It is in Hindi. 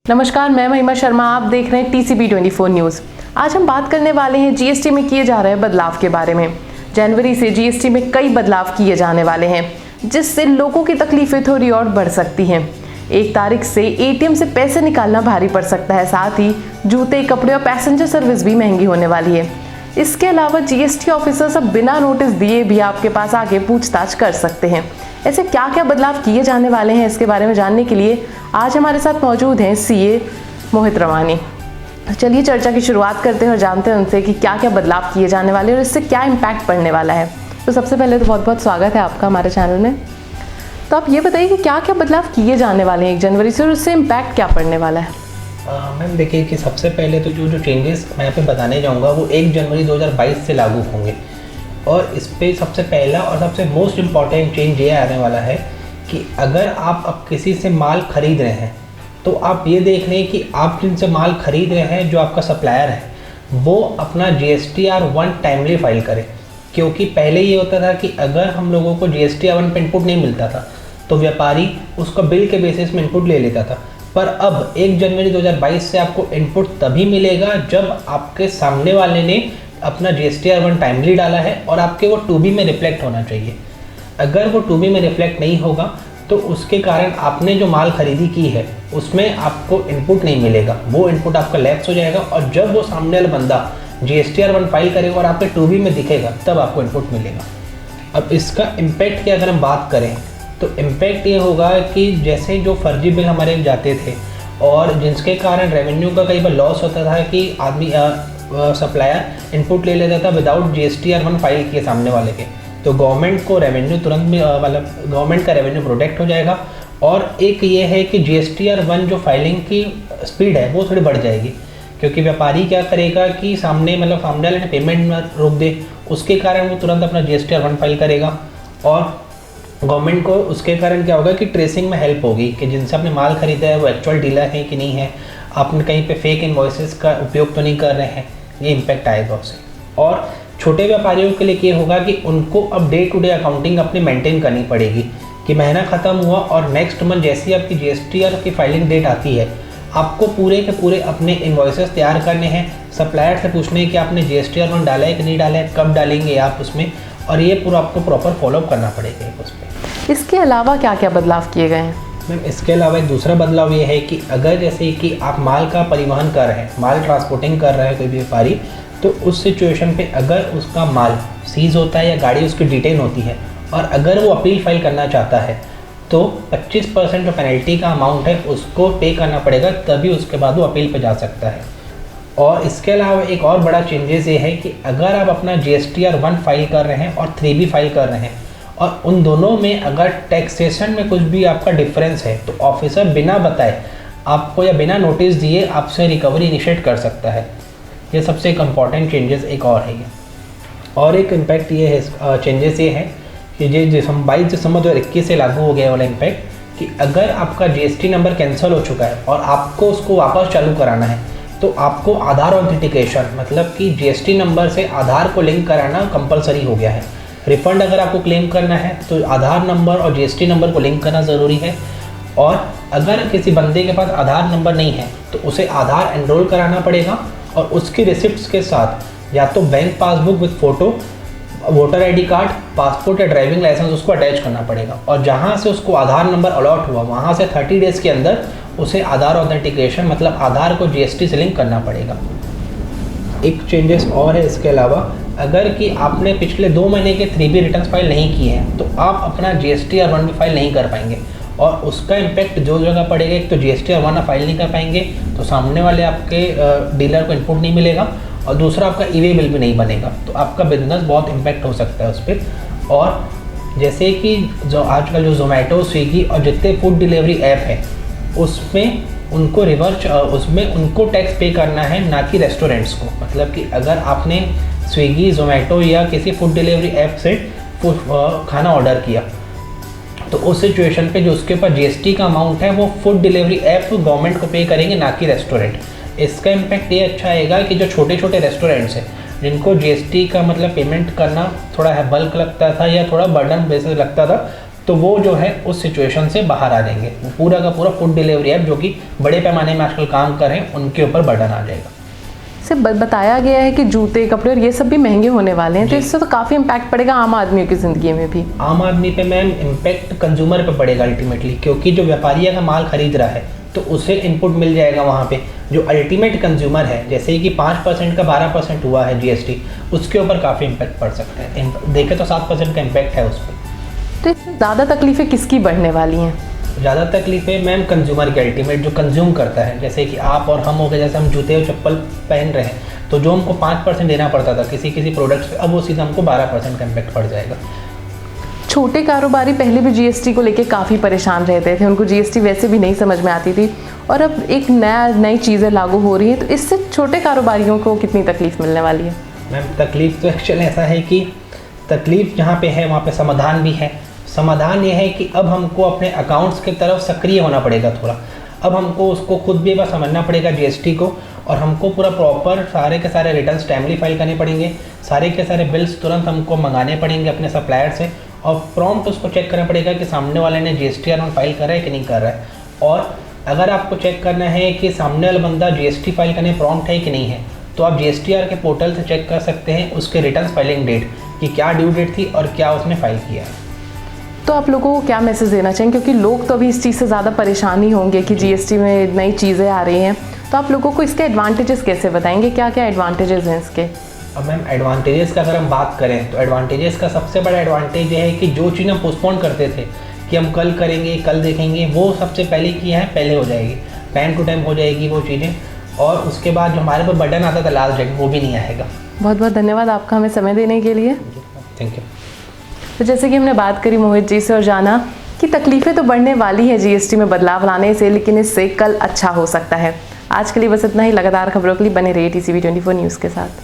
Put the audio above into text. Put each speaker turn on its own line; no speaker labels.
नमस्कार, मैं महिमा शर्मा। आप देख रहे हैं TCP 24 न्यूज़। आज हम बात करने वाले हैं जीएसटी में किए जा रहे बदलाव के बारे में। जनवरी से जीएसटी में कई बदलाव किए जाने वाले हैं, जिससे लोगों की तकलीफें थोड़ी और बढ़ सकती हैं। 1 तारीख से ATM से पैसे निकालना भारी पड़ सकता है। साथ ही जूते, कपड़े और पैसेंजर सर्विस भी महंगी होने वाली है। इसके अलावा जीएसटी ऑफिसर्स अब बिना नोटिस दिए भी आपके पास आके पूछताछ कर सकते हैं। ऐसे क्या क्या बदलाव किए जाने वाले हैं, इसके बारे में जानने के लिए आज हमारे साथ मौजूद हैं CA मोहित रवानी। चलिए चर्चा की शुरुआत करते हैं और जानते हैं उनसे कि क्या क्या बदलाव किए जाने वाले हैं और इससे क्या इम्पैक्ट पड़ने वाला है। तो सबसे पहले तो बहुत बहुत स्वागत है आपका हमारे चैनल में। तो आप ये बताइए कि क्या क्या बदलाव किए जाने वाले हैं 1 जनवरी से और उससे इम्पैक्ट क्या पड़ने वाला है।
मैम देखिए कि सबसे पहले तो जो चेंजेस मैं यहाँ पे बताने जाऊँगा वो 1 जनवरी 2022 से लागू होंगे। और इस पर सबसे पहला और सबसे मोस्ट इम्पॉर्टेंट चेंज ये आने वाला है कि अगर आप अब किसी से माल खरीद रहे हैं तो आप ये देख लें कि आप जिनसे माल खरीद रहे हैं, जो आपका सप्लायर है, वो अपना GSTR 1 टाइमली फाइल करे। क्योंकि पहले ये होता था कि अगर हम लोगों को GSTR 1 पे इनपुट नहीं मिलता था तो व्यापारी उसका बिल के बेसिस में इनपुट ले लेता था। पर अब 1 जनवरी 2022 से आपको इनपुट तभी मिलेगा जब आपके सामने वाले ने अपना GSTR 1 टाइमली डाला है और आपके वो 2B में रिफ्लेक्ट होना चाहिए। अगर वो 2B में रिफ्लेक्ट नहीं होगा तो उसके कारण आपने जो माल खरीदी की है उसमें आपको इनपुट नहीं मिलेगा, वो इनपुट आपका लैप्स हो जाएगा। और जब वो सामने वाला बंदा GSTR 1 फाइल करेगा और आपके 2B में दिखेगा तब आपको इनपुट मिलेगा। अब इसका इम्पैक्ट की अगर हम बात करें तो इम्पैक्ट ये होगा कि जैसे जो फर्जी बिल हमारे जाते थे और जिसके कारण रेवेन्यू का कई बार लॉस होता था कि आदमी सप्लायर इनपुट ले लेता था विदाउट GSTR 1 फाइल किए सामने वाले के, तो गवर्नमेंट को रेवेन्यू तुरंत मतलब गवर्नमेंट का रेवेन्यू प्रोटेक्ट हो जाएगा। और एक ये है कि GSTR 1 जो फाइलिंग की स्पीड है वो थोड़ी बढ़ जाएगी, क्योंकि व्यापारी क्या करेगा कि सामने वाले ने पेमेंट रोक दे, उसके कारण वो तुरंत अपना GSTR 1 फाइल करेगा। और गवर्नमेंट को उसके कारण क्या होगा कि ट्रेसिंग में हेल्प होगी कि जिनसे आपने माल खरीदा है वो एक्चुअल डीलर है कि नहीं है, आपने कहीं पे फेक इनवॉइसेस का उपयोग तो नहीं कर रहे हैं, ये इम्पैक्ट आएगा उससे। और छोटे व्यापारियों के लिए ये होगा कि उनको अब डे टू डे अकाउंटिंग अपनी मेंटेन करनी पड़ेगी कि महीना ख़त्म हुआ और नेक्स्ट मंथ जैसी आपकी GSTR की फाइलिंग डेट आती है, आपको पूरे के पूरे अपने इनवॉइसेस तैयार करने हैं, सप्लायर से पूछने हैं कि आपने GSTR 1 डाला है कि नहीं डाला है, कब डालेंगे आप उसमें, और ये पूरा आपको प्रॉपर फॉलोअप करना पड़ेगा उस पर।
इसके अलावा क्या क्या बदलाव किए गए हैं?
मैम इसके अलावा एक दूसरा बदलाव ये है कि अगर जैसे कि आप माल का परिवहन कर रहे हैं, माल ट्रांसपोर्टिंग कर रहे हैं कोई भी व्यापारी, तो उस सिचुएशन पे अगर उसका माल सीज होता है या गाड़ी उसकी डिटेन होती है और अगर वो अपील फाइल करना चाहता है तो 25% जो पेनल्टी का अमाउंट है उसको पे करना पड़ेगा, तभी उसके बाद वो अपील पे जा सकता है। और इसके अलावा एक और बड़ा चेंजेस ये है कि अगर आप अपना GSTR 1 फाइल कर रहे हैं और 3B फाइल कर रहे हैं और उन दोनों में अगर टैक्सेशन में कुछ भी आपका डिफरेंस है तो ऑफिसर बिना बताए आपको या बिना नोटिस दिए आपसे रिकवरी इनिशिएट कर सकता है। ये सबसे एक इम्पॉर्टेंट चेंजेस एक और है ये। और एक इम्पैक्ट ये है, चेंजेस ये है कि ये 22 दिसंबर 2021 से लागू हो गया वाला इम्पैक्ट कि अगर आपका GST नंबर कैंसिल हो चुका है और आपको उसको वापस चालू कराना है तो आपको आधार ऑथेंटिकेशन मतलब कि GST नंबर से आधार को लिंक कराना कंपलसरी हो गया है। रिफंड अगर आपको क्लेम करना है तो आधार नंबर और GST नंबर को लिंक करना ज़रूरी है। और अगर किसी बंदे के पास आधार नंबर नहीं है तो उसे आधार एनरोल कराना पड़ेगा और उसकी रिसिप्ट्स के साथ या तो bank passbook with photo, voter ID card, passport या ड्राइविंग लाइसेंस उसको अटैच करना पड़ेगा। और जहाँ से उसको आधार नंबर अलॉट हुआ वहाँ से 30 डेज़ के अंदर उसे आधार ऑथेंटिकेशन मतलब आधार को GST से लिंक करना पड़ेगा। एक चेंजेस और है इसके अलावा, अगर कि आपने पिछले 2 महीने के 3B रिटर्न्स फाइल नहीं किए हैं तो आप अपना GSTR 1 भी फाइल नहीं कर पाएंगे। और उसका इम्पैक्ट जो जगह पड़ेगा, एक तो GSTR 1 आप फाइल नहीं कर पाएंगे तो सामने वाले आपके डीलर को इनपुट नहीं मिलेगा और दूसरा आपका ई-वे बिल भी नहीं बनेगा, तो आपका बिजनेस बहुत इम्पैक्ट हो सकता है उस पर। और जैसे कि जो आजकल जो ज़ोमैटो, स्विगी और जितने फूड डिलीवरी ऐप हैं उसमें उनको उसमें उनको टैक्स पे करना है, ना कि रेस्टोरेंट्स को। मतलब कि अगर आपने स्विगी, ज़ोमैटो या किसी फूड डिलीवरी ऐप से खाना ऑर्डर किया तो उस सिचुएशन पे जो उसके ऊपर GST का अमाउंट है वो फूड डिलीवरी ऐप गवर्नमेंट को पे करेंगे, ना कि रेस्टोरेंट। इसका इम्पैक्ट ये अच्छा आएगा कि जो छोटे छोटे रेस्टोरेंट्स हैं जिनको GST का मतलब पेमेंट करना थोड़ा बल्क लगता था या थोड़ा बर्डन बेसिस लगता था, तो वो जो है उस सिचुएशन से बाहर आ जाएंगे। वो पूरा का पूरा फूड डिलीवरी ऐप जो कि बड़े पैमाने में आजकल काम कर रहे हैं उनके ऊपर बर्डन आ जाएगा।
से बताया गया है कि जूते कपड़े और ये सब भी महंगे होने वाले हैं, तो इससे तो काफ़ी इम्पैक्ट पड़ेगा आम आदमियों की ज़िंदगी में भी।
आम आदमी पे मैम इम्पैक्ट कंज्यूमर पे पड़ेगा अल्टीमेटली, क्योंकि जो व्यापारी का माल खरीद रहा है तो उसे इनपुट मिल जाएगा वहाँ पे। जो अल्टीमेट कंज्यूमर है, जैसे कि 5% का 12% हुआ है जीएसटी, उसके ऊपर काफ़ी इम्पैक्ट पड़ सकता है। देखें तो 7% का इम्पैक्ट है उस पर।
तो इससे ज़्यादा तकलीफ़ें किसकी बढ़ने वाली हैं?
ज़्यादा तकलीफें मैम कंज्यूमर की, अल्टीमेट जो कंज्यूम करता है, जैसे कि आप और हम हो गए, जैसे हम जूते और चप्पल पहन रहे हैं तो जो हमको 5% देना पड़ता था किसी प्रोडक्ट्स पे, अब वो सीधा हमको 12% का इम्पैक्ट पड़ जाएगा।
छोटे कारोबारी पहले भी जीएसटी को लेके काफ़ी परेशान रहते थे, उनको जीएसटी वैसे भी नहीं समझ में आती थी, और अब एक नई चीज़ें लागू हो रही हैं, तो इससे छोटे कारोबारियों को कितनी तकलीफ मिलने वाली है?
मैम तकलीफ तो एक्चुअली ऐसा है कि तकलीफ जहाँ पे है वहाँ पे समाधान भी है। समाधान ये है कि अब हमको अपने अकाउंट्स की तरफ सक्रिय होना पड़ेगा थोड़ा। अब हमको उसको खुद भी बस समझना पड़ेगा जीएसटी को, और हमको पूरा प्रॉपर सारे के सारे रिटर्न्स टाइमली फाइल करने पड़ेंगे, सारे के सारे बिल्स तुरंत हमको मंगाने पड़ेंगे अपने सप्लायर से, और प्रॉम्प्ट उसको चेक करना पड़ेगा कि सामने वाले ने जीएसटी अराउंड फाइल कर रहा है कि नहीं कर रहा है। और अगर आपको चेक करना है कि सामने वाला बंदा जीएसटी फाइल करने प्रॉम्प्ट है कि नहीं है, तो आप जीएसटीआर के पोर्टल से चेक कर सकते हैं उसके रिटर्न्स फाइलिंग डेट कि क्या ड्यू डेट थी और क्या उसने फाइल किया है।
तो आप लोगों को क्या मैसेज देना चाहेंगे, क्योंकि लोग तो अभी इस चीज़ से ज़्यादा परेशान ही होंगे कि जीएसटी में नई चीज़ें आ रही हैं, तो आप लोगों को इसके एडवांटेजेस कैसे बताएंगे, क्या क्या एडवांटेजेस हैं इसके?
अब मैम एडवांटेजेस का अगर हम बात करें तो एडवांटेजेस का सबसे बड़ा एडवांटेज ये है कि जो चीज़ हम पोस्टपोन करते थे कि हम कल करेंगे, कल देखेंगे, वो सबसे पहले की है पहले हो जाएगी, टाइम टू टाइम हो जाएगी वो चीज़ें, और उसके बाद जो हमारे पर बर्डन आता था लास्ट डेट वो भी नहीं आएगा।
बहुत बहुत धन्यवाद आपका हमें समय देने के लिए।
Thank you.
तो जैसे कि हमने बात करी मोहित जी से और जाना कि तकलीफ़ें तो बढ़ने वाली है जीएसटी में बदलाव लाने से, लेकिन इससे कल अच्छा हो सकता है। आज के लिए बस इतना ही। लगातार खबरों के लिए बने रहिए TCB 24 न्यूज़ के साथ।